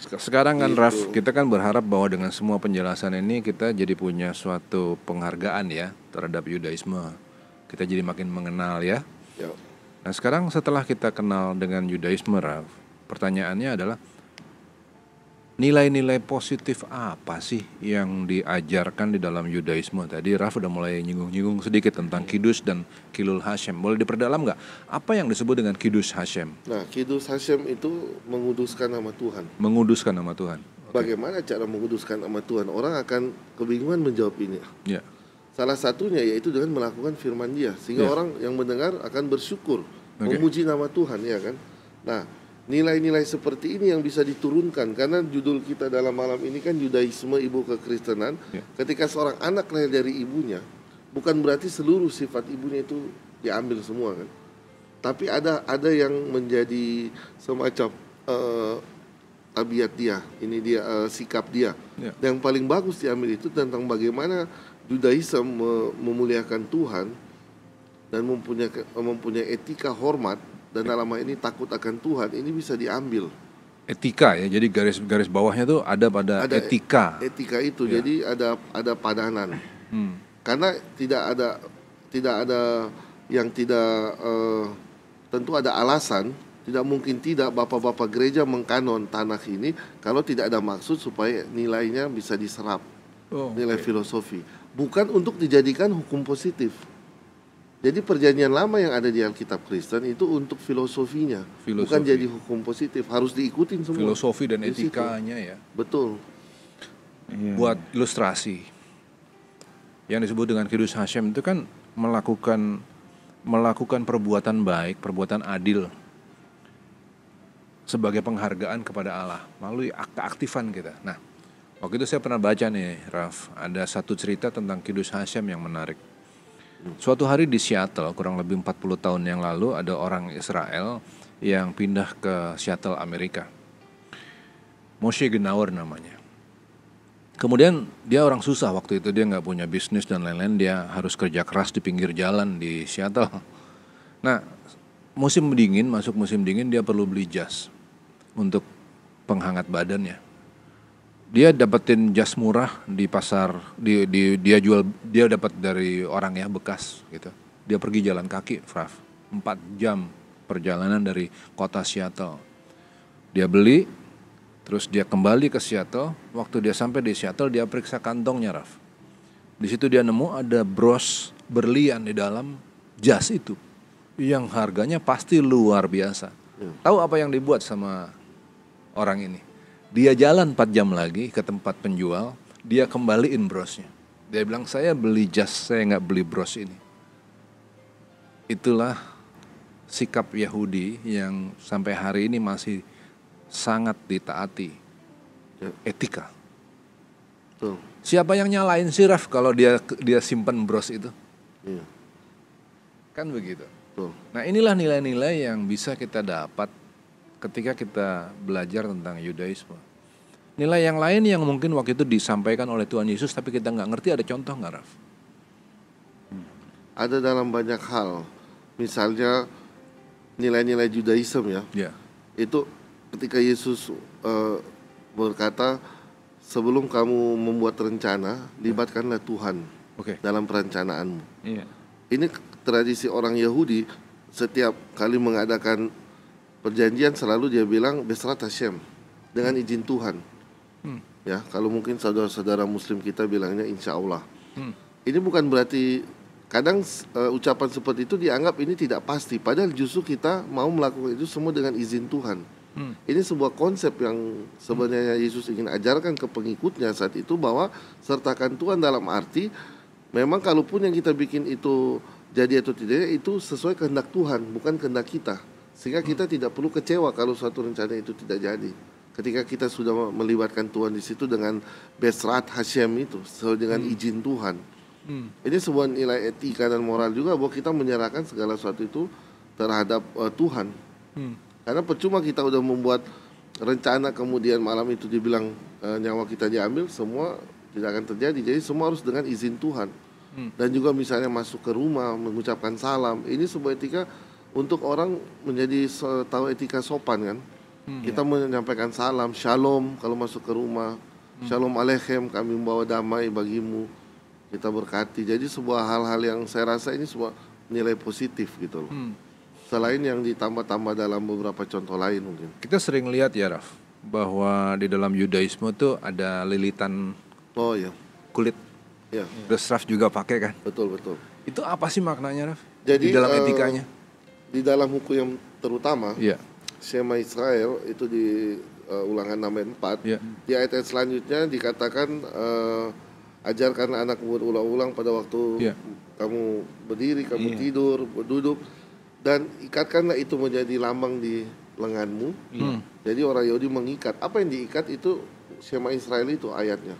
Sekarang kan Raf, Gitu. kita kan berharap bahwa dengan semua penjelasan ini kita jadi punya suatu penghargaan ya terhadap Yudaisme. Kita jadi makin mengenal ya. Ya. Nah sekarang setelah kita kenal dengan Yudaisme Raf, pertanyaannya adalah nilai-nilai positif apa sih yang diajarkan di dalam Yudaisme? Tadi Raf udah mulai nyinggung-nyinggung sedikit tentang Kiddush dan Kilul Hashem. Boleh diperdalam nggak? Apa yang disebut dengan Kiddush Hashem? Nah, Kiddush Hashem itu menguduskan nama Tuhan. Menguduskan nama Tuhan. Bagaimana cara menguduskan nama Tuhan? Orang akan kebingungan menjawab ini. Ya. Salah satunya yaitu dengan melakukan firman Dia, sehingga Ya. orang yang mendengar akan bersyukur, Oke. memuji nama Tuhan, ya kan? Nah, nilai-nilai seperti ini yang bisa diturunkan, karena judul kita dalam malam ini kan Yudaisme, ibu kekristenan. Ya. Ketika seorang anak lahir dari ibunya, bukan berarti seluruh sifat ibunya itu diambil semua kan. Tapi ada yang menjadi semacam tabiat dia, ini dia sikap dia. Ya. Yang paling bagus diambil itu tentang bagaimana Yudaisme memuliakan Tuhan dan mempunyai etika hormat, dan dalam hal ini takut akan Tuhan. Ini bisa diambil. Etika ya, jadi garis bawahnya tuh ada pada Ada etika. Etika itu, Ya. jadi ada padanan. Hmm. Karena tidak ada yang tidak tentu ada alasan. Tidak mungkin tidak bapak-bapak gereja mengkanon tanah ini kalau tidak ada maksud supaya nilainya bisa diserap, Oh, nilai oke. filosofi, bukan untuk dijadikan hukum positif. Jadi perjanjian lama yang ada di Alkitab Kristen itu untuk filosofinya, bukan Filosofi. jadi hukum positif, harus diikutin semua. Filosofi dan Di situ. etikanya ya. Betul. Buat ilustrasi, yang disebut dengan Kiddush Hashem itu kan melakukan perbuatan baik, perbuatan adil sebagai penghargaan kepada Allah melalui keaktifan kita. Nah, waktu itu saya pernah baca nih, Raf, ada satu cerita tentang Kiddush Hashem yang menarik. Suatu hari di Seattle, kurang lebih 40 tahun yang lalu, ada orang Israel yang pindah ke Seattle, Amerika. Moshe Genauer namanya. Kemudian dia orang susah waktu itu, dia nggak punya bisnis dan lain-lain, dia harus kerja keras di pinggir jalan di Seattle. Nah, musim dingin, masuk musim dingin, dia perlu beli jas untuk penghangat badannya. Dia dapetin jas murah di pasar, dia dapat dari orang ya bekas gitu. Dia pergi jalan kaki, Fraf, 4 jam perjalanan dari kota Seattle. Dia beli, terus dia kembali ke Seattle. Waktu dia sampai di Seattle, dia periksa kantongnya, Raf. Di situ dia nemu ada bros berlian di dalam jas itu, yang harganya pasti luar biasa. Tahu apa yang dibuat sama orang ini? Dia jalan 4 jam lagi ke tempat penjual, dia kembaliin brosnya. Dia bilang, saya beli jas, saya nggak beli bros ini. Itulah sikap Yahudi yang sampai hari ini masih sangat ditaati. Ya. Etika. Betul. Siapa yang nyalain sih, Raf, kalau dia simpen bros itu? Iya. Kan begitu. Betul. Nah, inilah nilai-nilai yang bisa kita dapat ketika kita belajar tentang Yudaisme. Nilai yang lain yang mungkin waktu itu disampaikan oleh Tuhan Yesus tapi kita nggak ngerti, ada contoh nggak, Raf? Ada dalam banyak hal. Misalnya nilai-nilai Judaism ya. Ya. Itu ketika Yesus berkata, sebelum kamu membuat rencana, libatkanlah Tuhan Oke. dalam perencanaanmu. Iya. Ini tradisi orang Yahudi, setiap kali mengadakan perjanjian selalu dia bilang Besrat Hashem, dengan izin Tuhan. Ya, kalau mungkin saudara-saudara Muslim kita bilangnya insya Allah. Ini bukan berarti kadang ucapan seperti itu dianggap ini tidak pasti, padahal justru kita mau melakukan itu semua dengan izin Tuhan. Ini sebuah konsep yang sebenarnya Yesus ingin ajarkan ke pengikutnya saat itu, bahwa sertakan Tuhan dalam arti memang kalaupun yang kita bikin itu jadi atau tidak, itu sesuai kehendak Tuhan, bukan kehendak kita. Sehingga kita tidak perlu kecewa kalau suatu rencana itu tidak jadi. Ketika kita sudah melibatkan Tuhan di situ dengan Besrat Hashem itu, sesuai dengan izin Tuhan. Ini sebuah nilai etika dan moral juga, bahwa kita menyerahkan segala sesuatu itu terhadap Tuhan. Karena percuma kita udah membuat rencana kemudian malam itu dibilang nyawa kita diambil, semua tidak akan terjadi. Jadi semua harus dengan izin Tuhan. Dan juga misalnya masuk ke rumah mengucapkan salam, ini sebuah etika untuk orang menjadi tahu etika sopan kan. Kita menyampaikan salam, shalom kalau masuk ke rumah. Shalom aleichem, kami membawa damai bagimu. Kita berkati. Jadi sebuah hal-hal yang saya rasa ini sebuah nilai positif gitu loh. Selain yang ditambah-tambah dalam beberapa contoh lain mungkin. Kita sering lihat ya Raf, bahwa di dalam Yudaisme tuh ada lilitan Oh ya, kulit. ya, Terus Raf juga pakai kan? betul. Itu apa sih maknanya Raf? Jadi Di dalam etikanya? Di dalam hukum yang terutama, Iya. Shema Israel itu di Ulangan 6 ayat 4. Iya. Di ayat selanjutnya dikatakan ajarkan anakmu berulang-ulang pada waktu Iya. kamu berdiri, kamu tidur, duduk, dan ikatkanlah itu menjadi lambang di lenganmu. Jadi orang Yahudi mengikat. Apa yang diikat itu Shema Israel itu ayatnya.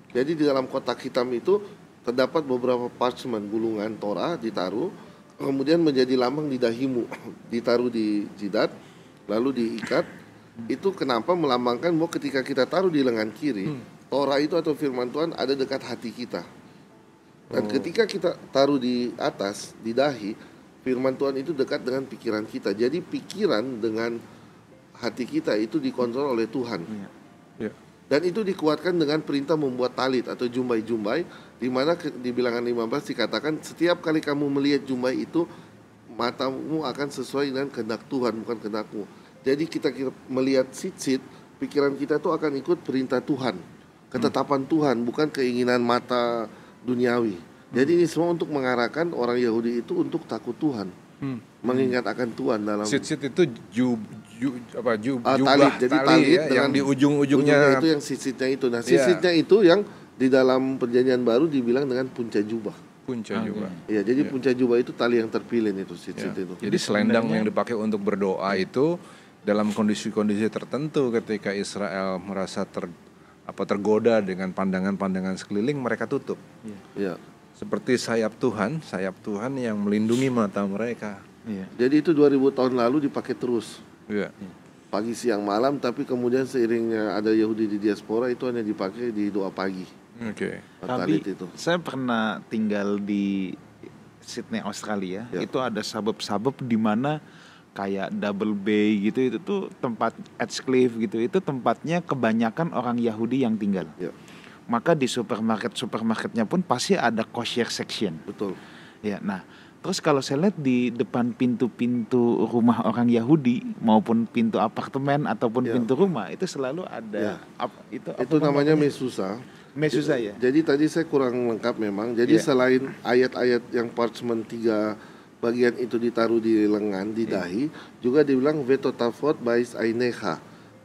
Jadi di dalam kotak hitam itu terdapat beberapa parchment gulungan Torah ditaruh, kemudian menjadi lambang di dahimu, ditaruh di jidat, lalu diikat. Itu kenapa melambangkan bahwa ketika kita taruh di lengan kiri, Torah itu atau firman Tuhan ada dekat hati kita. Dan ketika kita taruh di atas, di dahi, firman Tuhan itu dekat dengan pikiran kita. Jadi pikiran dengan hati kita itu dikontrol oleh Tuhan. Iya. Dan itu dikuatkan dengan perintah membuat talit atau jumbai-jumbai, di mana di Bilangan 15 dikatakan setiap kali kamu melihat jumbai itu, matamu akan sesuai dengan kehendak Tuhan, bukan kehendakmu. Jadi kita melihat sit-sit, pikiran kita itu akan ikut perintah Tuhan, ketetapan Tuhan, bukan keinginan mata duniawi. Jadi ini semua untuk mengarahkan orang Yahudi itu untuk takut Tuhan, mengingat akan Tuhan dalam Sit-sit itu jubah, talit. Jadi talit ya, dengan yang di ujung-ujungnya itu yang sisitnya itu. Nah, sisitnya itu yang di dalam perjanjian baru dibilang dengan punca jubah. punca jubah. Iya, jadi punca jubah itu tali yang terpilih itu sisit itu. Jadi selendang yang dipakai untuk berdoa itu dalam kondisi-kondisi tertentu ketika Israel merasa tergoda dengan pandangan-pandangan sekeliling, mereka tutup. Iya. Seperti sayap Tuhan yang melindungi mata mereka. Iya. Jadi itu 2000 tahun lalu dipakai terus. Iya. Pagi, siang, malam, tapi kemudian seiringnya ada Yahudi di diaspora itu hanya dipakai di doa pagi. Oke. Talit Tapi itu. saya pernah tinggal di Sydney, Australia. Ya. Itu ada suburb-suburb di mana kayak Double Bay gitu, itu tuh tempat Edgecliff gitu. Itu tempatnya kebanyakan orang Yahudi yang tinggal. Ya, Maka di supermarketnya pun pasti ada kosher section. betul. Ya, nah, terus kalau saya lihat di depan pintu-pintu rumah orang Yahudi maupun pintu apartemen ataupun Ya. pintu rumah itu selalu ada Itu namanya mesusa. mesusa ya. Jadi tadi saya kurang lengkap memang. Jadi Iya. selain ayat-ayat yang parchment 3 bagian itu ditaruh di lengan, di dahi, juga dibilang vetotafot bais aineha.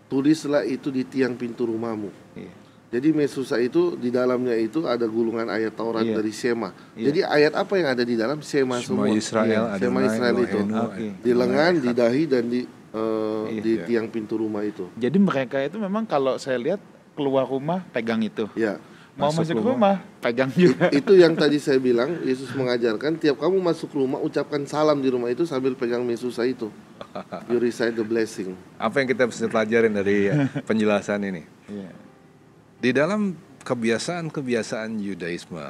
Tulislah itu di tiang pintu rumahmu. Iya. Jadi mesusa itu di dalamnya itu ada gulungan ayat Taurat Iya. dari Shema. Iya. Jadi ayat apa yang ada di dalam Shema semua. Israel, Shema Adonai, Israel itu. Elohenu, Oke. Di lengan, di dahi dan di Iya. tiang pintu rumah itu. Jadi mereka itu memang kalau saya lihat keluar rumah pegang itu. Ya. Mau Masuk masuk rumah pegang juga. Itu yang tadi saya bilang, Yesus mengajarkan tiap kamu masuk rumah ucapkan salam di rumah itu sambil pegang mesusa itu. You recite the blessing. Apa yang kita bisa pelajarin dari penjelasan ini? Iya. Di dalam kebiasaan Yudaisme,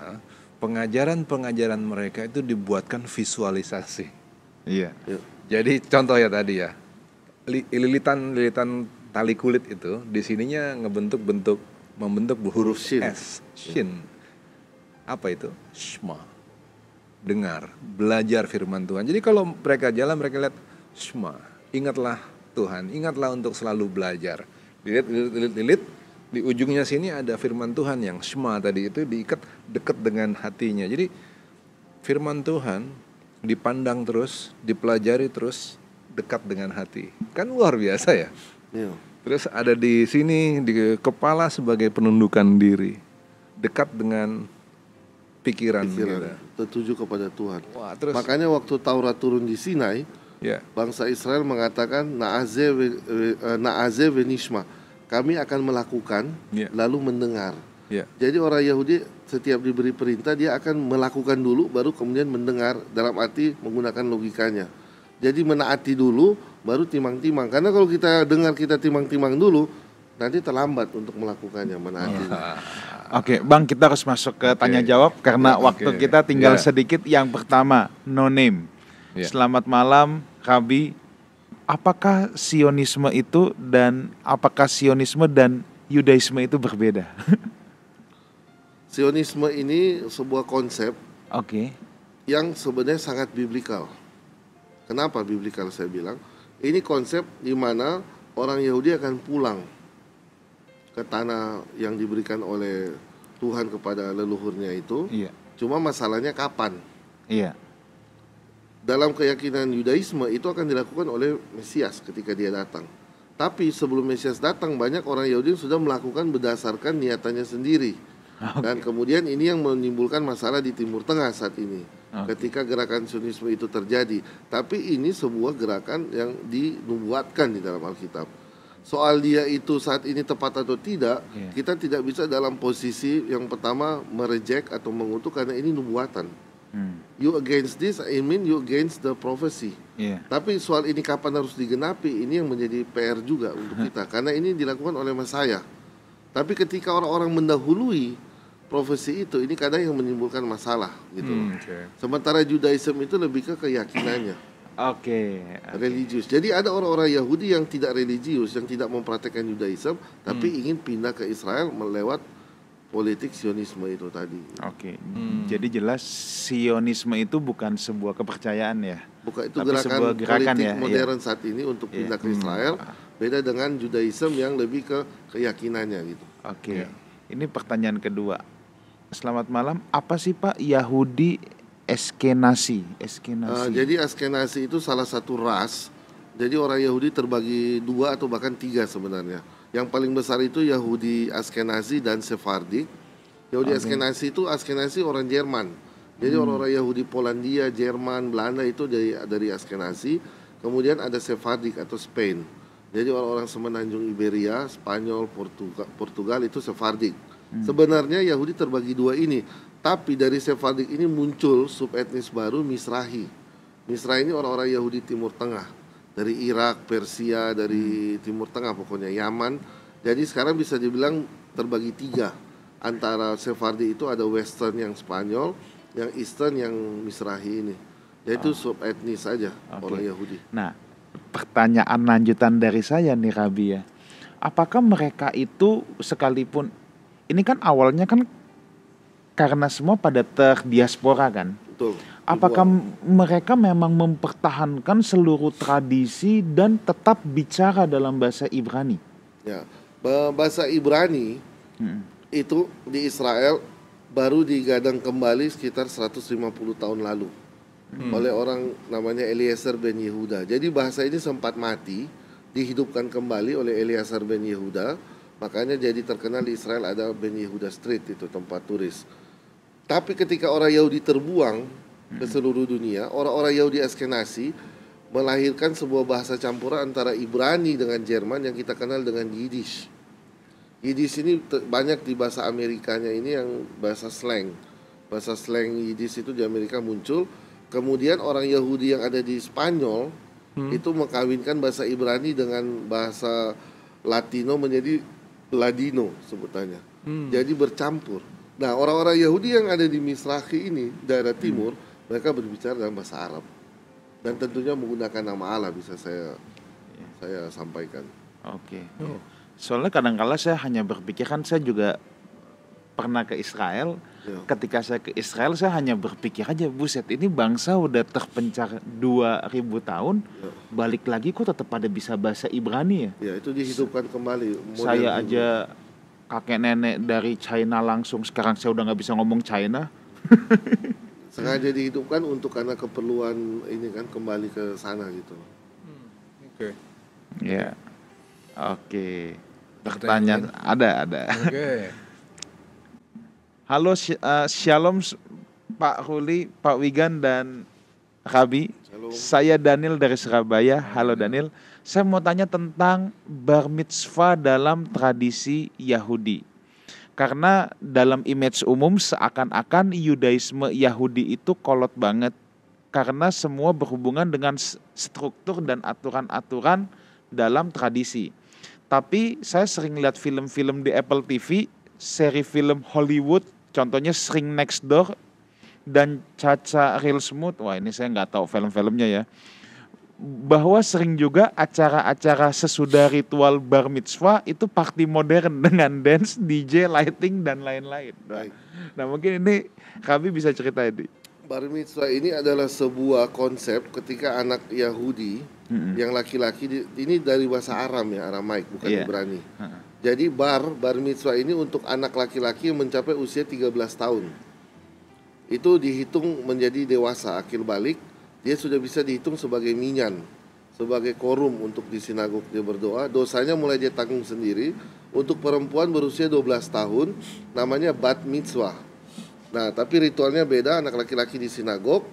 pengajaran mereka itu dibuatkan visualisasi. Iya. Ya. Jadi contoh ya tadi ya, lilitan tali kulit itu di sininya membentuk huruf Shin. S, Shin. Apa itu? Shema. Dengar, belajar firman Tuhan. Jadi kalau mereka jalan, mereka lihat Shema. Ingatlah Tuhan, ingatlah untuk selalu belajar. Dililit, di ujungnya sini ada firman Tuhan yang Shema tadi itu diikat dekat dengan hatinya. Jadi firman Tuhan dipandang terus, dipelajari terus, dekat dengan hati. Kan luar biasa ya. Ya. Terus ada di sini di kepala sebagai penundukan diri, dekat dengan pikiran. Gitu. Tertuju kepada Tuhan. Wah, terus Makanya waktu Taurat turun di Sinai, ya, bangsa Israel mengatakan na'aze venishma. Kami akan melakukan Ya. lalu mendengar. ya, Jadi orang Yahudi setiap diberi perintah dia akan melakukan dulu baru kemudian mendengar, dalam arti menggunakan logikanya. Jadi menaati dulu baru timang-timang. Karena kalau kita dengar kita timang-timang dulu, nanti terlambat untuk melakukannya, menaati. Oke, Bang, kita harus masuk ke tanya jawab karena waktu oke. kita tinggal Ya. sedikit. Yang pertama, no name. Ya. Selamat malam, Rabi. apakah Sionisme dan Yudaisme itu berbeda? Sionisme ini sebuah konsep Oke. yang sebenarnya sangat biblikal. Kenapa biblikal saya bilang? Ini konsep di mana orang Yahudi akan pulang ke tanah yang diberikan oleh Tuhan kepada leluhurnya itu. Iya. Cuma masalahnya kapan? Iya. Dalam keyakinan Yudaisme itu akan dilakukan oleh Mesias ketika dia datang. Tapi sebelum Mesias datang, banyak orang Yahudi yang sudah melakukan berdasarkan niatannya sendiri. Dan kemudian ini yang menimbulkan masalah di Timur Tengah saat ini. Ketika gerakan Sionisme itu terjadi. Tapi ini sebuah gerakan yang dinubuatkan di dalam Alkitab. Soal dia itu saat ini tepat atau tidak, kita tidak bisa dalam posisi yang pertama mereject atau mengutuk karena ini nubuatan. You against this, I mean you against the prophecy. Tapi soal ini kapan harus digenapi, ini yang menjadi PR juga untuk kita. Karena ini dilakukan oleh Mesaya. Tapi ketika orang-orang mendahului profesi itu, ini kadang yang menimbulkan masalah gitu loh. Sementara Judaism itu lebih ke keyakinannya. Religius. Jadi ada orang-orang Yahudi yang tidak religius, yang tidak mempraktekkan Judaism, tapi ingin pindah ke Israel melewat politik Sionisme itu tadi. Jadi jelas Sionisme itu bukan sebuah kepercayaan ya. Bukan, itu tapi gerakan politik ya, modern saat ini untuk pindah ke Israel. Beda dengan Judaism yang lebih ke keyakinannya gitu. Ini pertanyaan kedua. Selamat malam. Apa sih Pak Yahudi Askenazi? Jadi Askenazi itu salah satu ras. Jadi orang Yahudi terbagi 2 atau bahkan 3 sebenarnya. Yang paling besar itu Yahudi Askenazi dan Sephardik. Yahudi Askenazi orang Jerman. Jadi orang-orang Yahudi Polandia, Jerman, Belanda itu dari Askenazi. Kemudian ada Sephardik atau Spain. Jadi orang-orang semenanjung Iberia, Spanyol, Portugal itu Sephardik. Sebenarnya Yahudi terbagi 2 ini. Tapi dari Sephardik ini muncul subetnis baru Mizrahi. Mizrahi ini orang-orang Yahudi Timur Tengah. Dari Irak, Persia, dari Timur Tengah pokoknya, Yaman. Jadi sekarang bisa dibilang terbagi 3. Antara Sephardi itu ada Western yang Spanyol, yang Eastern yang Mizrahi ini. Yaitu subetnis saja orang Yahudi. Nah, pertanyaan lanjutan dari saya nih Rabi ya. Apakah mereka itu sekalipun, ini kan awalnya kan karena semua pada terdiaspora kan? Betul. Apakah mereka memang mempertahankan seluruh tradisi dan tetap bicara dalam bahasa Ibrani? Ya, bahasa Ibrani itu di Israel baru digadang kembali sekitar 150 tahun lalu oleh orang namanya Eliezer ben Yehuda. Jadi bahasa ini sempat mati, dihidupkan kembali oleh Eliezer ben Yehuda. Makanya jadi terkenal di Israel ada Ben Yehuda Street, itu tempat turis. Tapi ketika orang Yahudi terbuang ke seluruh dunia, orang-orang Yahudi Askenazi melahirkan sebuah bahasa campuran antara Ibrani dengan Jerman yang kita kenal dengan Yiddish. Yiddish ini banyak di bahasa Amerikanya ini yang bahasa slang. Bahasa slang Yiddish itu di Amerika muncul. Kemudian orang Yahudi yang ada di Spanyol itu mengkawinkan bahasa Ibrani dengan bahasa Latino menjadi Ladino sebutannya. Jadi bercampur. Nah, orang-orang Yahudi yang ada di Mizrahi ini, daerah timur, mereka berbicara dalam bahasa Arab. Dan tentunya menggunakan nama Allah, bisa saya sampaikan. Soalnya kadang-kala saya hanya berpikir, kan saya juga pernah ke Israel. Ketika saya ke Israel, saya hanya berpikir aja, buset, ini bangsa udah terpencar 2000 tahun, balik lagi kok tetap pada bisa bahasa Ibrani ya? Ya, itu dihidupkan kembali. Saya aja kakek nenek dari China langsung, sekarang saya udah nggak bisa ngomong China. Sengaja dihidupkan untuk karena keperluan ini kan, kembali ke sana gitu. Pertanyaan ada. Halo, Shalom Pak Ruli, Pak Wigan dan Rabi. Saya Daniel dari Surabaya. Halo Daniel. Saya mau tanya tentang bar mitzvah dalam tradisi Yahudi. Karena dalam image umum seakan-akan Yudaisme Yahudi itu kolot banget. Karena semua berhubungan dengan struktur dan aturan-aturan dalam tradisi. Tapi saya sering lihat film-film di Apple TV, seri film Hollywood, contohnya Shrink Next Door dan Caca Real Smooth. Wah, ini saya nggak tahu film-filmnya ya. bahwa sering juga acara-acara sesudah ritual bar mitzvah itu party modern dengan dance, DJ, lighting dan lain-lain. Baik. Nah mungkin ini kami bisa cerita ini. Bar mitzvah ini adalah sebuah konsep ketika anak Yahudi yang laki-laki ini dari bahasa Aram ya, Aramaik bukan Ibrani. Jadi bar mitzvah ini untuk anak laki-laki yang mencapai usia 13 tahun. Itu dihitung menjadi dewasa, akil balik. Dia sudah bisa dihitung sebagai minyan, sebagai korum untuk di sinagog dia berdoa. Dosanya mulai dia tanggung sendiri. Untuk perempuan berusia 12 tahun namanya bat mitzvah. Nah, tapi ritualnya beda, anak laki-laki di sinagog,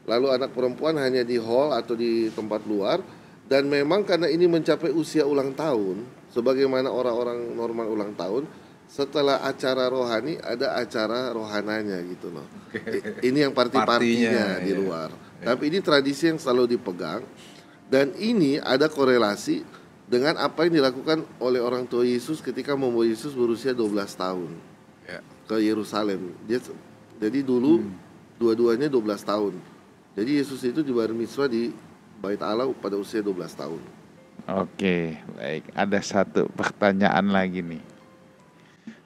lalu anak perempuan hanya di hall atau di tempat luar. Dan memang karena ini mencapai usia ulang tahun, sebagaimana orang-orang normal ulang tahun, setelah acara rohani ada acara rohananya gitu loh. Ini yang partinya di luar. Tapi ini tradisi yang selalu dipegang. Dan ini ada korelasi dengan apa yang dilakukan oleh orang tua Yesus ketika membawa Yesus berusia 12 tahun ke Yerusalem. Jadi dulu dua-duanya 12 tahun. Jadi Yesus itu dibar mitzvah di Bait Allah pada usia 12 tahun. Oke, baik. Ada satu pertanyaan lagi nih.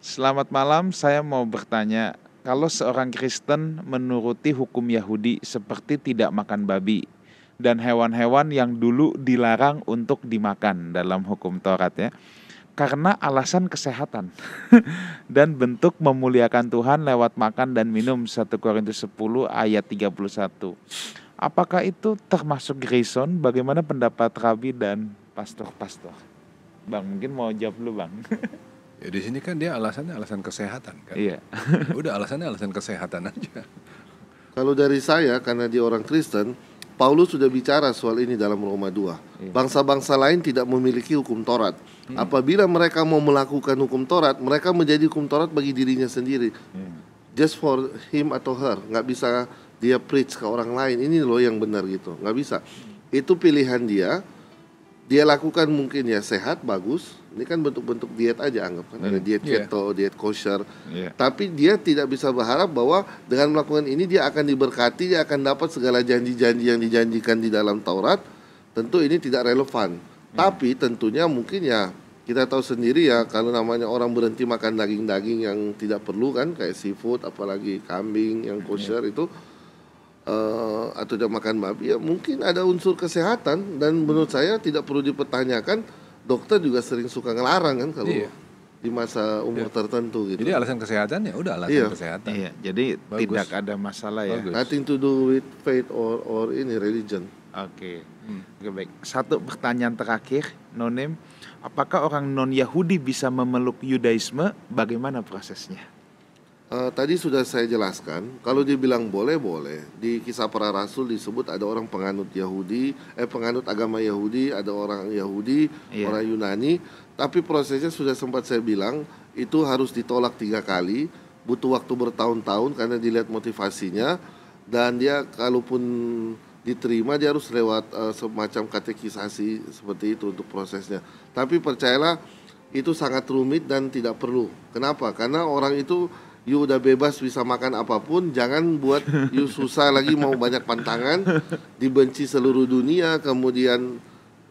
Selamat malam, saya mau bertanya, kalau seorang Kristen menuruti hukum Yahudi seperti tidak makan babi dan hewan-hewan yang dulu dilarang untuk dimakan dalam hukum Taurat ya, karena alasan kesehatan dan bentuk memuliakan Tuhan lewat makan dan minum 1 Korintus 10 ayat 31. Apakah itu termasuk reason? Bagaimana pendapat Rabi dan pastor-pastor? Bang, mungkin mau jawab dulu Bang. Ya di sini kan dia alasannya alasan kesehatan kan. Iya. Udah alasannya alasan kesehatan aja. Kalau dari saya, karena dia orang Kristen, Paulus sudah bicara soal ini dalam Roma 2. Bangsa-bangsa lain tidak memiliki hukum Taurat. Apabila mereka mau melakukan hukum Taurat, mereka menjadi hukum Taurat bagi dirinya sendiri. Just for him atau her. Nggak bisa dia preach ke orang lain. Ini loh yang benar gitu. Nggak bisa. Itu pilihan dia. Dia lakukan mungkin ya sehat, bagus. Ini kan bentuk-bentuk diet aja anggap kan. Ada diet keto, diet kosher. Tapi dia tidak bisa berharap bahwa dengan melakukan ini dia akan diberkati, dia akan dapat segala janji-janji yang dijanjikan di dalam Taurat. Tentu ini tidak relevan. Tapi tentunya mungkin ya kita tahu sendiri ya, kalau namanya orang berhenti makan daging-daging yang tidak perlu kan, kayak seafood, apalagi kambing yang kosher itu, atau dia makan babi, ya mungkin ada unsur kesehatan. Dan menurut saya tidak perlu dipertanyakan. Dokter juga sering suka ngelarang kan kalau di masa umur tertentu gitu. Jadi alasan kesehatan ya udah alasan kesehatan. Iya, jadi bagus. Tidak ada masalah ya. Bagus. Nothing to do with faith or ini religion. Oke. Oke, baik. Satu pertanyaan terakhir, Nonim, apakah orang non Yahudi bisa memeluk Yudaisme? Bagaimana prosesnya? Tadi sudah saya jelaskan, kalau dibilang boleh. Di Kisah Para Rasul disebut ada orang penganut Yahudi, penganut agama Yahudi, ada orang Yahudi, orang Yunani. Tapi prosesnya sudah sempat saya bilang, itu harus ditolak 3 kali, butuh waktu bertahun-tahun karena dilihat motivasinya. Dan dia kalaupun diterima, dia harus lewat semacam katekisasi seperti itu untuk prosesnya. Tapi percayalah, itu sangat rumit dan tidak perlu. Kenapa? Karena orang itu you udah bebas bisa makan apapun, jangan buat you susah lagi mau banyak pantangan, dibenci seluruh dunia, kemudian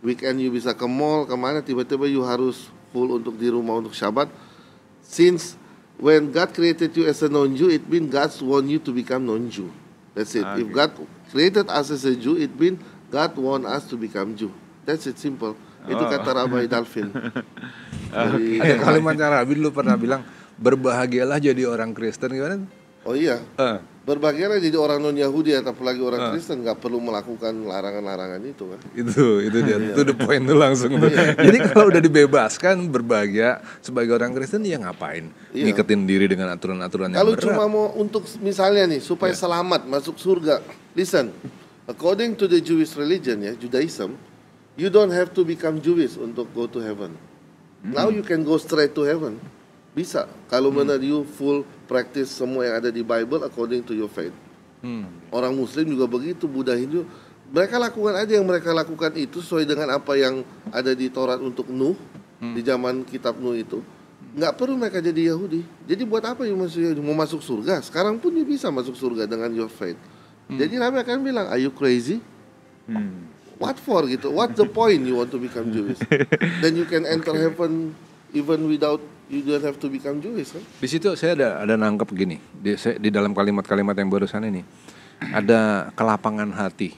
weekend you bisa ke mall, kemana, tiba-tiba you harus full untuk di rumah untuk Syabat. Since when God created you as a non-Jew, it means God want you to become non-Jew. That's it. If God created us as a Jew, it means God want us to become Jew. That's it, simple. Itu kata Rabbi Dalvin. Ada kalimatnya Rabbi dulu pernah bilang, berbahagialah jadi orang Kristen, gimana? Oh iya, berbahagialah jadi orang non-Yahudi, apalagi orang Kristen nggak perlu melakukan larangan-larangan itu kan? Itu dia, itu the point tuh langsung tuh. Jadi kalau udah dibebaskan berbahagia sebagai orang Kristen, ya ngapain? Ngiketin diri dengan aturan-aturan yang kalau berat. Cuma mau untuk misalnya nih supaya selamat masuk surga, listen, according to the Jewish religion ya, Judaism, you don't have to become Jewish untuk go to heaven. Now you can go straight to heaven. Bisa, kalau benar you full practice semua yang ada di Bible according to your faith. Orang Muslim juga begitu, Buddha, Hindu, mereka lakukan aja yang mereka lakukan itu sesuai dengan apa yang ada di Taurat untuk Nuh, di zaman kitab Nuh itu. Nggak perlu mereka jadi Yahudi. Jadi buat apa you mau masuk surga? Sekarang pun you bisa masuk surga dengan your faith. Jadi Nabi akan bilang, are you crazy? what for gitu? What's the point you want to become Jewish? Then you can enter heaven even without you don't have to become Jewish kan? Di situ saya ada nangkep gini di dalam kalimat-kalimat yang barusan ini ada kelapangan hati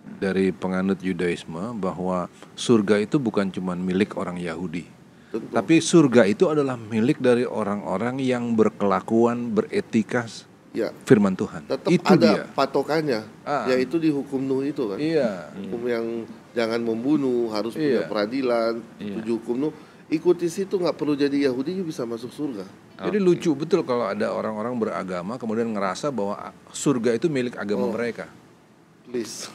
dari penganut Yudaisme bahwa surga itu bukan cuma milik orang Yahudi. Tentu. Tapi surga itu adalah milik dari orang-orang yang berkelakuan, beretika Ya. firman Tuhan. Tetap Itu ada dia. patokannya, yaitu di hukum Nuh itu kan. Iya. Hukum yang jangan membunuh, harus punya Iya. peradilan, Iya. 7 hukum Nuh. Ikuti situ, nggak perlu jadi Yahudi, you bisa masuk surga. Jadi lucu betul kalau ada orang-orang beragama kemudian ngerasa bahwa surga itu milik agama mereka. Please,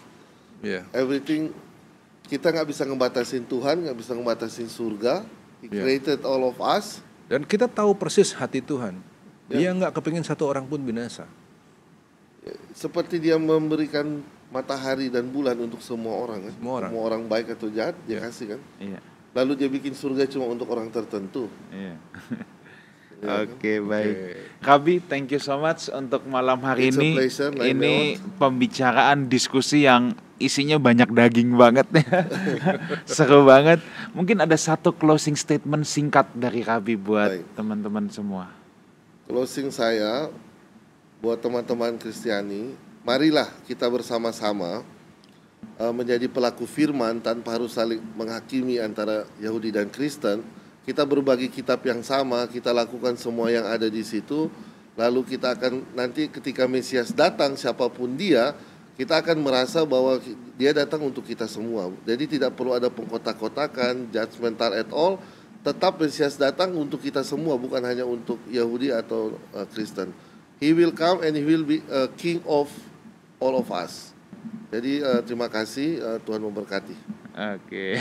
Iya. everything kita nggak bisa ngebatasin Tuhan, nggak bisa ngebatasin surga. He Yeah. created all of us. Dan kita tahu persis hati Tuhan. Dia nggak kepingin satu orang pun binasa. Seperti dia memberikan matahari dan bulan untuk semua orang kan? Semua orang. baik atau jahat dia kasih kan. Iya. Lalu dia bikin surga cuma untuk orang tertentu. Iya. Ya, Oke, baik. Kabi, thank you so much untuk malam hari It's a ini. pleasure, Lain Ini pembicaraan diskusi yang isinya banyak daging banget ya. Seru banget. Mungkin ada satu closing statement singkat dari Kabi buat Baik. teman-teman semua. Closing saya buat teman-teman Kristiani, marilah kita bersama-sama menjadi pelaku firman tanpa harus saling menghakimi antara Yahudi dan Kristen. Kita berbagi kitab yang sama, kita lakukan semua yang ada di situ. Lalu kita akan nanti ketika Mesias datang siapapun dia, kita akan merasa bahwa dia datang untuk kita semua. Jadi tidak perlu ada pengkotak-kotakan, judgmental at all. Tetap Mesias datang untuk kita semua, bukan hanya untuk Yahudi atau Kristen. He will come and he will be king of all of us. Jadi terima kasih, Tuhan memberkati. Oke.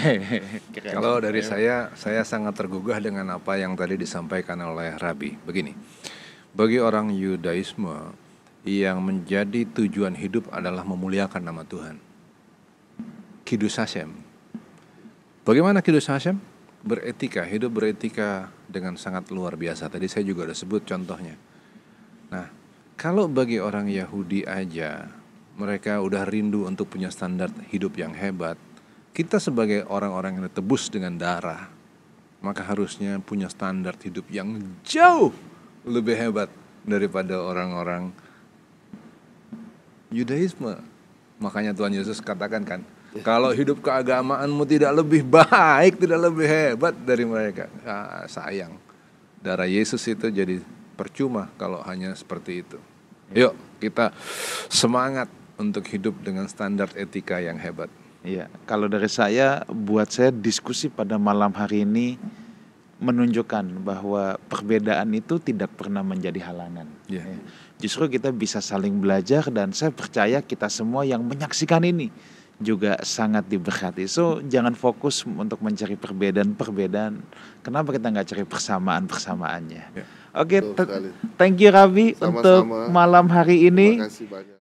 Keren. Kalau dari saya sangat tergugah dengan apa yang tadi disampaikan oleh Rabi. Begini, bagi orang Yudaisme yang menjadi tujuan hidup adalah memuliakan nama Tuhan. Kiddush Hashem. Bagaimana Kiddush Hashem? Beretika, hidup beretika dengan sangat luar biasa. Tadi saya juga udah sebut contohnya. Nah, kalau bagi orang Yahudi aja, mereka udah rindu untuk punya standar hidup yang hebat. Kita sebagai orang-orang yang ditebus dengan darah, maka harusnya punya standar hidup yang jauh lebih hebat daripada orang-orang Yudaisme. Makanya Tuhan Yesus katakan kan, kalau hidup keagamaanmu tidak lebih baik, tidak lebih hebat dari mereka. Sayang, darah Yesus itu jadi percuma kalau hanya seperti itu. Yuk kita semangat untuk hidup dengan standar etika yang hebat. Iya, kalau dari saya, buat saya diskusi pada malam hari ini menunjukkan bahwa perbedaan itu tidak pernah menjadi halangan. Iya. Ya. Justru kita bisa saling belajar dan saya percaya kita semua yang menyaksikan ini juga sangat diberkati. So, jangan fokus untuk mencari perbedaan-perbedaan. Kenapa kita nggak cari persamaan-persamaannya? Ya. Oke, Betul sekali. thank you Rabi Sama-sama. untuk malam hari ini. Terima kasih banyak.